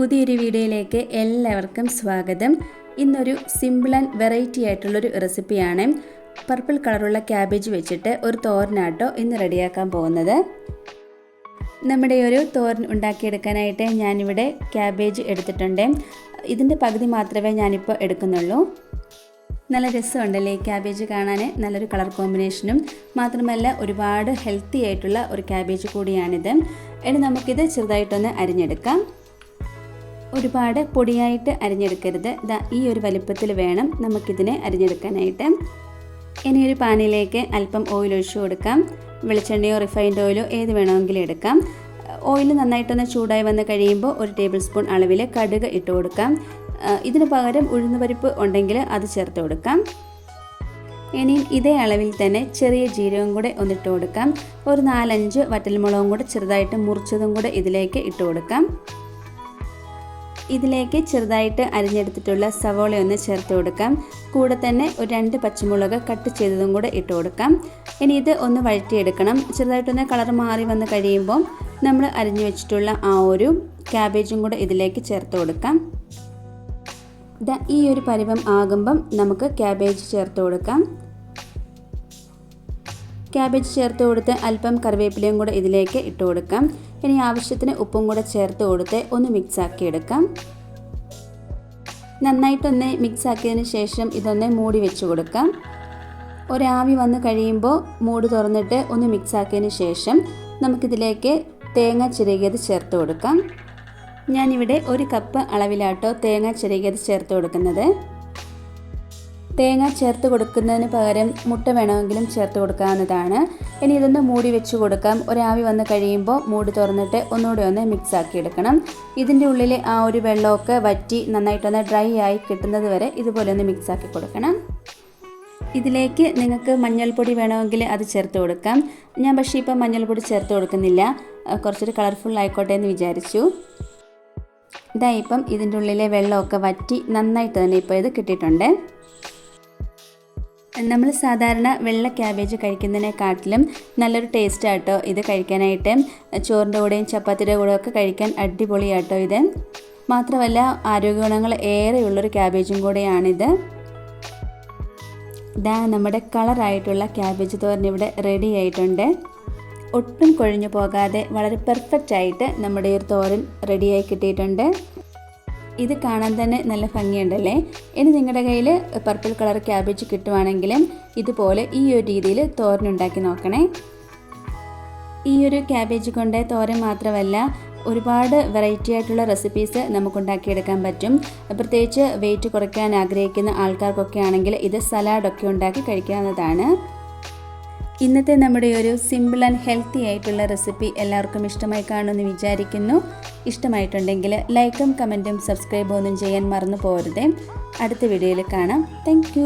പുതിയൊരു വീഡിയോയിലേക്ക് എല്ലാവർക്കും സ്വാഗതം. ഇന്നൊരു സിമ്പിൾ ആൻഡ് വെറൈറ്റി ആയിട്ടുള്ളൊരു റെസിപ്പിയാണ്. പർപ്പിൾ കളറുള്ള ക്യാബേജ് വെച്ചിട്ട് ഒരു തോരനാട്ടോ ഇന്ന് റെഡിയാക്കാൻ പോകുന്നത്. നമ്മുടെ ഒരു തോരൻ ഉണ്ടാക്കിയെടുക്കാനായിട്ട് ഞാനിവിടെ ക്യാബേജ് എടുത്തിട്ടുണ്ട്. ഇതിൻ്റെ പകുതി മാത്രമേ ഞാനിപ്പോൾ എടുക്കുന്നുള്ളൂ. നല്ല രസമുണ്ടല്ലേ ക്യാബേജ് കാണാൻ, നല്ലൊരു കളർ കോമ്പിനേഷനും മാത്രമല്ല ഒരുപാട് ഹെൽത്തി ആയിട്ടുള്ള ഒരു ക്യാബേജ് കൂടിയാണിത്. ഇനി നമുക്കിത് ചെറുതായിട്ടൊന്ന് അരിഞ്ഞെടുക്കാം. ഒരുപാട് പൊടിയായിട്ട് അരിഞ്ഞെടുക്കരുത്. ഈ ഒരു വലിപ്പത്തിൽ വേണം നമുക്കിതിനെ അരിഞ്ഞെടുക്കാനായിട്ട്. ഇനി ഒരു പാനിലേക്ക് അല്പം ഓയിൽ ഒഴിച്ചു കൊടുക്കാം. വെളിച്ചെണ്ണയോ റിഫൈൻഡ് ഓയിലോ ഏത് വേണമെങ്കിലും എടുക്കാം. ഓയിൽ നന്നായിട്ടൊന്ന് ചൂടായി വന്ന് കഴിയുമ്പോൾ ഒരു ടേബിൾ സ്പൂൺ അളവിൽ കടുക് ഇട്ട് കൊടുക്കാം. ഇതിന് പകരം ഉഴുന്നുപരിപ്പ് ഉണ്ടെങ്കിൽ അത് ചേർത്ത് കൊടുക്കാം. ഇനിയും ഇതേ അളവിൽ തന്നെ ചെറിയ ജീരകം കൂടെ ഒന്നിട്ട് കൊടുക്കാം. ഒരു 4-5 വറ്റൽമുളകും കൂടെ ചെറുതായിട്ട് മുറിച്ചതും കൂടെ ഇതിലേക്ക് ഇട്ട് കൊടുക്കാം. ഇതിലേക്ക് ചെറുതായിട്ട് അരിഞ്ഞെടുത്തിട്ടുള്ള സവോള ഒന്ന് ചേർത്ത് കൊടുക്കാം. കൂടെ തന്നെ ഒരു 2 പച്ചമുളക് കട്ട് ചെയ്തതും കൂടെ ഇട്ട് കൊടുക്കാം. ഇനി ഇത് ഒന്ന് വഴറ്റിയെടുക്കണം. ചെറുതായിട്ടൊന്ന് കളർ മാറി വന്ന് കഴിയുമ്പോൾ നമ്മൾ അരിഞ്ഞു വെച്ചിട്ടുള്ള ആ ഒരു ക്യാബേജും കൂടെ ഇതിലേക്ക് ചേർത്ത് കൊടുക്കാം. ഈ ഒരു പരുവം ആകുമ്പം നമുക്ക് ക്യാബേജ് ചേർത്ത് കൊടുക്കാം. ക്യാബേജ് ചേർത്ത് കൊടുത്ത് അല്പം കറിവേപ്പിലയും കൂടെ ഇതിലേക്ക് ഇട്ട് കൊടുക്കാം. ഇനി ആവശ്യത്തിന് ഉപ്പും കൂടെ ചേർത്ത് കൊടുത്ത് ഒന്ന് മിക്സ് ആക്കി എടുക്കാം. നന്നായിട്ടൊന്ന് മിക്സ് ആക്കിയതിന് ശേഷം ഇതൊന്ന് മൂടി വെച്ച് കൊടുക്കാം. ഒരാവി വന്ന് കഴിയുമ്പോൾ മൂടി തുറന്നിട്ട് ഒന്ന് മിക്സ് ആക്കിയതിന് ശേഷം നമുക്കിതിലേക്ക് തേങ്ങ ചിരകിയത് ചേർത്ത് കൊടുക്കാം. ഞാനിവിടെ 1 കപ്പ് അളവിലാട്ടോ തേങ്ങ ചിരകിയത് ചേർത്ത് കൊടുക്കുന്നത്. തേങ്ങ ചേർത്ത് കൊടുക്കുന്നതിന് പകരം മുട്ട വേണമെങ്കിലും ചേർത്ത് കൊടുക്കാവുന്നതാണ്. ഇനി ഇതൊന്ന് മൂടി വെച്ച് കൊടുക്കാം. ഒരാവി വന്ന് കഴിയുമ്പോൾ മൂടി തുറന്നിട്ട് ഒന്നുകൂടി ഒന്ന് മിക്സ് ആക്കി എടുക്കണം. ഇതിൻ്റെ ഉള്ളിൽ ആ ഒരു വെള്ളമൊക്കെ വറ്റി നന്നായിട്ടൊന്ന് ഡ്രൈ ആയി കിട്ടുന്നത് വരെ ഇതുപോലെ ഒന്ന് മിക്സ് ആക്കി കൊടുക്കണം. ഇതിലേക്ക് നിങ്ങൾക്ക് മഞ്ഞൾപ്പൊടി വേണമെങ്കിൽ അത് ചേർത്ത് കൊടുക്കാം. ഞാൻ പക്ഷേ ഇപ്പം മഞ്ഞൾപ്പൊടി ചേർത്ത് കൊടുക്കുന്നില്ല. കുറച്ചൊരു കളർഫുൾ ആയിക്കോട്ടെ എന്ന് വിചാരിച്ചു. ഇപ്പം ഇതിൻ്റെ ഉള്ളിലെ വെള്ളമൊക്കെ വറ്റി നന്നായിട്ട് തന്നെ ഇപ്പോൾ ഇത് കിട്ടിയിട്ടുണ്ട്. നമ്മൾ സാധാരണ വെള്ള ക്യാബേജ് കഴിക്കുന്നതിനെക്കാട്ടിലും നല്ലൊരു ടേസ്റ്റ് ആട്ടോ ഇത് കഴിക്കാനായിട്ട്. ചോറിൻ്റെ കൂടെയും ചപ്പാത്തിയുടെ കൂടെയൊക്കെ കഴിക്കാൻ അടിപൊളിയാട്ടോ ഇത്. മാത്രമല്ല ആരോഗ്യഗുണങ്ങൾ ഏറെയുള്ളൊരു ക്യാബേജും കൂടെയാണിത്. നമ്മുടെ കളറായിട്ടുള്ള ക്യാബേജ് തോരൻ ഇവിടെ റെഡി ആയിട്ടുണ്ട്. ഒട്ടും കൊഴിഞ്ഞു പോകാതെ വളരെ പെർഫെക്റ്റ് ആയിട്ട് നമ്മുടെ ഒരു തോരൻ റെഡിയായി കിട്ടിയിട്ടുണ്ട്. ഇത് കാണാൻ തന്നെ നല്ല ഭംഗിയുണ്ടല്ലേ. ഇനി നിങ്ങളുടെ കയ്യിൽ പർപ്പിൾ കളർ ക്യാബേജ് കിട്ടുവാണെങ്കിലും ഇതുപോലെ ഈ ഒരു രീതിയിൽ തോരൻ ഉണ്ടാക്കി നോക്കണേ. ഈ ഒരു ക്യാബേജ് കൊണ്ട് തോരൻ മാത്രമല്ല ഒരുപാട് വെറൈറ്റി ആയിട്ടുള്ള റെസിപ്പീസ് നമുക്കുണ്ടാക്കിയെടുക്കാൻ പറ്റും. പ്രത്യേകിച്ച് വെയിറ്റ് കുറയ്ക്കാൻ ആഗ്രഹിക്കുന്ന ആൾക്കാർക്കൊക്കെ ആണെങ്കിൽ ഇത് സലാഡൊക്കെ ഉണ്ടാക്കി കഴിക്കാവുന്നതാണ്. ഇന്നത്തെ നമ്മുടെ ഒരു സിമ്പിൾ ആൻഡ് ഹെൽത്തി ആയിട്ടുള്ള റെസിപ്പി എല്ലാവർക്കും ഇഷ്ടമായി കാണുമെന്ന് വിചാരിക്കുന്നു. ഇഷ്ടമായിട്ടുണ്ടെങ്കിൽ ലൈക്കും കമൻറ്റും സബ്സ്ക്രൈബും ഒന്നും ചെയ്യാൻ മറന്നു പോകരുതേ. അടുത്ത വീഡിയോയിൽ കാണാം. താങ്ക്